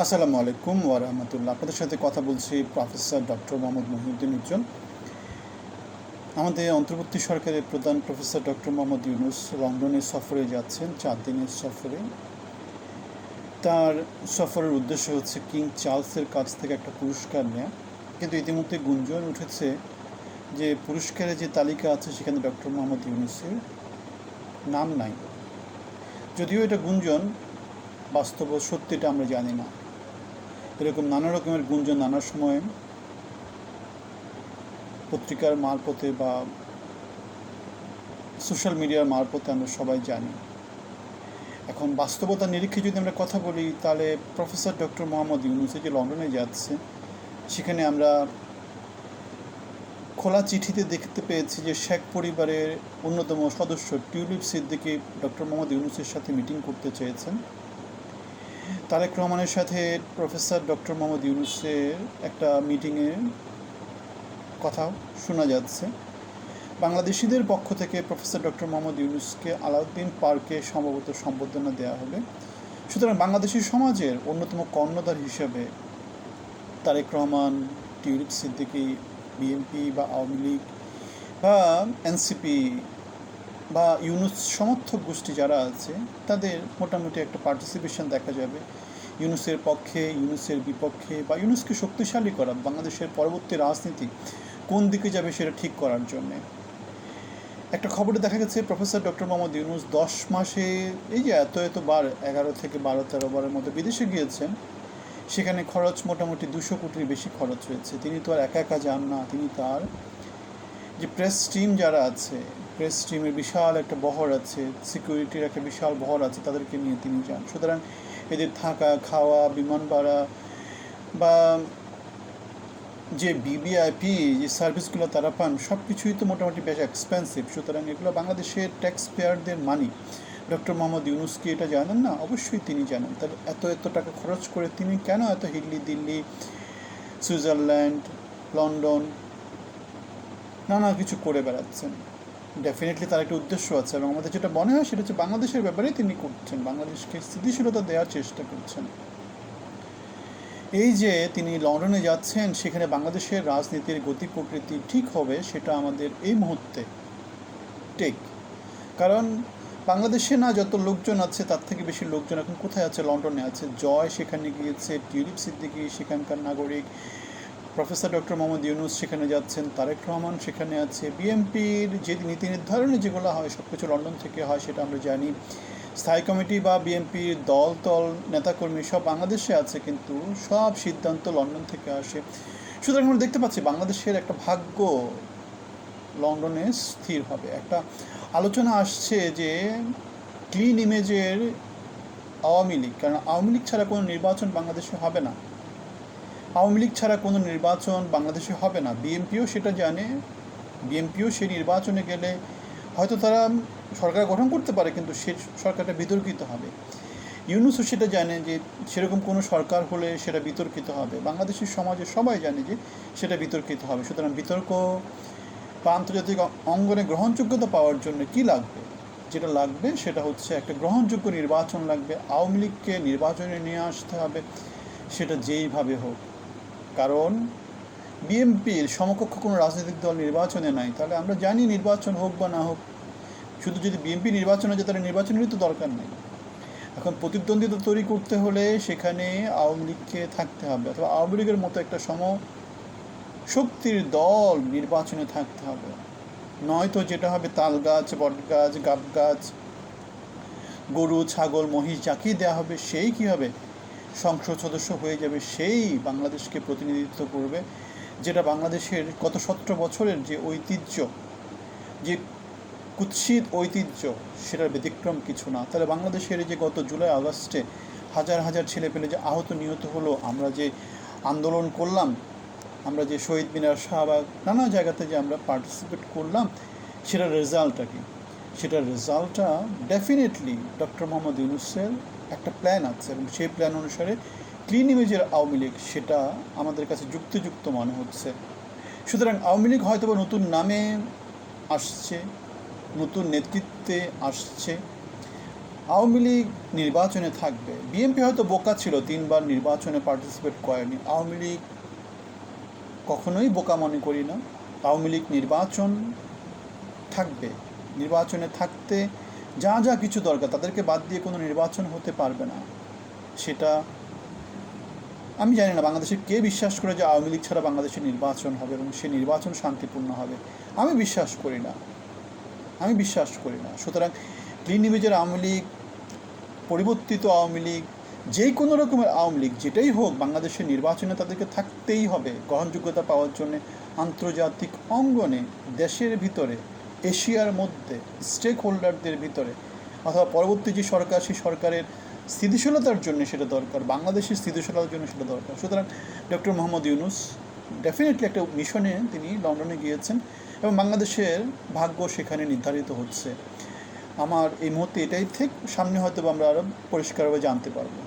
আসসালামু আলাইকুম ওয়া রাহমাতুল্লাহ। আপনাদের সাথে কথা বলছি প্রফেসর ডক্টর মোহাম্মদ মহিউদ্দিন উজ্জ্বল। আমাদের অন্তর্বর্তী সরকারের প্রধান প্রফেসর ডক্টর মোহাম্মদ ইউনূস লন্ডনে সফরে যাচ্ছেন, 4 দিনের সফরে। তার সফরের উদ্দেশ্য হচ্ছে কিং চার্লসের কাছ থেকে একটা পুরস্কার নেয়া। কিন্তু ইতিমধ্যে গুঞ্জন উঠেছে যে পুরস্কারের যে তালিকা আছে সেখানে ডক্টর মোহাম্মদ ইউনূসের নাম নাই। যদিও এটা গুঞ্জন, বাস্তব সত্যিটা আমরা জানি না। এরকম নানা রকমের গুঞ্জন নানা সময়ে পত্রিকার মারফতে বা সোশ্যাল মিডিয়ার মারফতে আমরা সবাই জানি। এখন বাস্তবতার নিরীক্ষে যদি আমরা কথা বলি, তাহলে প্রফেসর ডক্টর মোহাম্মদ ইউনূস যে লন্ডনে যাচ্ছে, সেখানে আমরা খোলা চিঠিতে দেখতে পেয়েছি যে শেখ পরিবারের অন্যতম সদস্য টিউলিপ সিদ্দিকী ডক্টর মোহাম্মদ ইউনূসের সাথে মিটিং করতে চেয়েছেন। তারেক রহমানের সাথে প্রফেসর ডক্টর মোহাম্মদ ইউনূসের একটা মিটিংয়ের কথা শোনা যাচ্ছে। বাংলাদেশিদের পক্ষ থেকে প্রফেসর ডক্টর মোহাম্মদ ইউনূসকে আলাউদ্দিন পার্কে সম্ভবত সম্বর্ধনা দেওয়া হবে। সুতরাং বাংলাদেশি সমাজের অন্যতম কর্ণধার হিসেবে তারেক রহমান, টিউলিপ সিদ্দিকী, বিএনপি বা আওয়ামী লীগ বা এনসিপি বা ইউনূস সমর্থক গোষ্ঠী যারা আছে, তাদের মোটামুটি একটা পার্টিসিপেশন দেখা যাবে ইউনূসের পক্ষে, ইউনূসের বিপক্ষে, বা ইউনূসকে শক্তিশালী করা, বাংলাদেশের পরবর্তী রাজনীতি কোন দিকে যাবে সেটা ঠিক করার জন্যে। একটা খবরে দেখা গেছে প্রফেসর ডক্টর মোহাম্মদ ইউনূস 10 মাসে এই যে এত বার 11 থেকে 12-13 বারের মতো বিদেশে গিয়েছেন। সেখানে খরচ মোটামুটি 200 কোটির বেশি খরচ হয়েছে। তিনি তো আর একা একা যান না, তিনি তার যে প্রেস টিম যারা আছে, প্রেস টিমের বিশাল একটা বহর আছে, সিকিউরিটির একটা বিশাল বহর আছে, তাদেরকে নিয়ে তিনি যান। সুতরাং এদের থাকা, খাওয়া, বিমান ভাড়া বা যে বিবিআইপি যে সার্ভিসগুলো তারা পান, সব কিছুই তো মোটামুটি বেশ এক্সপেন্সিভ। সুতরাং এগুলো বাংলাদেশের ট্যাক্স পেয়ারদের মানি। ডক্টর মোহাম্মদ ইউনূস কি এটা জানেন না? অবশ্যই তিনি জানেন। তাহলে এত টাকা খরচ করে তিনি কেন এত দিল্লি, সুইজারল্যান্ড, লন্ডন নানা কিছু করে বেড়াচ্ছেন? ডেফিনেটলি তার একটা উদ্দেশ্য আছে, এবং আমাদের যেটা মনে হয় সেটা হচ্ছে বাংলাদেশের ব্যাপারেই তিনি করছেন, বাংলাদেশকে স্থিতিশীলতা দেওয়ার চেষ্টা করছেন। এই যে তিনি লন্ডনে যাচ্ছেন, সেখানে বাংলাদেশের রাজনীতির গতি প্রকৃতি ঠিক হবে সেটা আমাদের এই মুহূর্তে ঠিক। কারণ বাংলাদেশে না যত লোকজন আছে তার থেকে বেশি লোকজন এখন কোথায় আছে? লন্ডনে আছে। জয় সেখানে গিয়েছে, টিউলিপ সিদ্দিকী সেখানকার নাগরিক, প্রফেসর ডক্টর মোহাম্মদ ইউনূস সেখানে যাচ্ছেন, তারেক রহমান সেখানে আছে, বিএনপির যে নীতি নির্ধারণে যেগুলো হয় সব কিছু লন্ডন থেকে হয় সেটা আমরা জানি। স্থায়ী কমিটি বা বিএনপির দল নেতাকর্মী সব বাংলাদেশে আছে, কিন্তু সব সিদ্ধান্ত লন্ডন থেকে আসে। সুতরাং আমরা দেখতে পাচ্ছি বাংলাদেশের একটা ভাগ্য লন্ডনে স্থির হবে। একটা আলোচনা আসছে যে ক্লিন ইমেজের আওয়ামী লীগ, কারণ আওয়ামী লীগ ছাড়া কোনো নির্বাচন বাংলাদেশে হবে না। আওয়ামী লীগ ছাড়া কোনো নির্বাচন বাংলাদেশে হবে না। বিএনপিও সেটা জানে। বিএনপিও সেই নির্বাচনে গেলে হয়তো তারা সরকার গঠন করতে পারে, কিন্তু সে সরকারটা বিতর্কিত হবে। ইউনূসও সেটা জানে যে সেরকম কোনো সরকার হলে সেটা বিতর্কিত হবে। বাংলাদেশের সমাজে সবাই জানে যে সেটা বিতর্কিত হবে। সুতরাং বিতর্ক বা আন্তর্জাতিক অঙ্গনে গ্রহণযোগ্যতা পাওয়ার জন্য কী লাগবে? যেটা লাগবে সেটা হচ্ছে একটা গ্রহণযোগ্য নির্বাচন লাগবে। আওয়ামী লীগকে নির্বাচনে নিয়ে আসতে হবে, সেটা যেইভাবে হোক। কারণ বিএনপির সমকক্ষ কোনো রাজনৈতিক দল নির্বাচনে নাই। তাহলে আমরা জানি নির্বাচন হোক বা না হোক, শুধু যদি বিএনপি নির্বাচন হয় তাহলে নির্বাচনেরই তো দরকার নেই। এখন প্রতিদ্বন্দ্বিতা তৈরি করতে হলে সেখানে আওয়ামী লীগকে থাকতে হবে, অথবা আওয়ামী লীগের মতো একটা শক্তির দল নির্বাচনে থাকতে হবে। নয়তো যেটা হবে, তাল গাছ, বট গাছ, গাব গাছ, গরু, ছাগল, মহিষ যাকেই দেওয়া হবে সেই কী হবে? সংসদ সদস্য হয়ে যাবে, সেই বাংলাদেশকে প্রতিনিধিত্ব করবে। যেটা বাংলাদেশের গত 17 বছরের যে ঐতিহ্য, যে কুৎসিত ঐতিহ্য, সেটার ব্যতিক্রম কিছু না। তাহলে বাংলাদেশের যে গত জুলাই আগস্টে হাজার ছেলেপেলে যে আহত নিহত হলো, আমরা যে আন্দোলন করলাম, আমরা যে শহীদ মিনার, শাহবাগ, নানা জায়গাতে যে আমরা পার্টিসিপেট করলাম, সেটার রেজাল্টটা কি? সেটার রেজাল্টটা ডেফিনেটলি ডক্টর মোহাম্মদ ইউনূসের একটা প্ল্যান আছে, এবং সেই প্ল্যান অনুসারে ক্লিন ইমেজের আওয়ামী লীগ, সেটা আমাদের কাছে যুক্তিযুক্ত মনে হচ্ছে। সুতরাং আওয়ামী লীগ হয়তো বা নতুন নামে আসছে, নতুন নেতৃত্বে আসছে, আওয়ামী লীগ নির্বাচনে থাকবে। বিএনপি হয়তো বোকা ছিল, 3বার নির্বাচনে পার্টিসিপেট করেনি। আওয়ামী লীগ কখনোই বোকা মনে করি না। আওয়ামী লীগ নির্বাচন থাকবে, নির্বাচনে থাকতে যা যা কিছু দরকার তাদেরকে বাদ দিয়ে কোনো নির্বাচন হতে পারবে না। সেটা আমি জানি না বাংলাদেশে কে বিশ্বাস করে যে আওয়ামী লীগ ছাড়া বাংলাদেশে নির্বাচন হবে এবং সে নির্বাচন শান্তিপূর্ণ হবে। আমি বিশ্বাস করি না। সুতরাং ক্লিন ইমেজের আওয়ামী লীগ, পরিবর্তিত আওয়ামী লীগ, যে কোনো রকমের আওয়ামী লীগ যেটাই হোক, বাংলাদেশের নির্বাচনে তাদেরকে থাকতেই হবে গ্রহণযোগ্যতা পাওয়ার জন্যে। আন্তর্জাতিক অঙ্গনে, দেশের ভিতরে, এশিয়ার মধ্যে, স্টেক হোল্ডারদের ভিতরে, অথবা পরবর্তী যে সরকার, সেই সরকারের স্থিতিশীলতার জন্য সেটা দরকার, বাংলাদেশের স্থিতিশীলতার জন্য সেটা দরকার। সুতরাং ডক্টর মোহাম্মদ ইউনূস ডেফিনেটলি একটা মিশনে তিনি লন্ডনে গিয়েছেন এবং বাংলাদেশের ভাগ্য সেখানে নির্ধারিত হচ্ছে। আমার এই মুহূর্তে এটাই ঠিক, সামনে হয়তো আমরা আরও পরিষ্কারভাবে জানতে পারবো।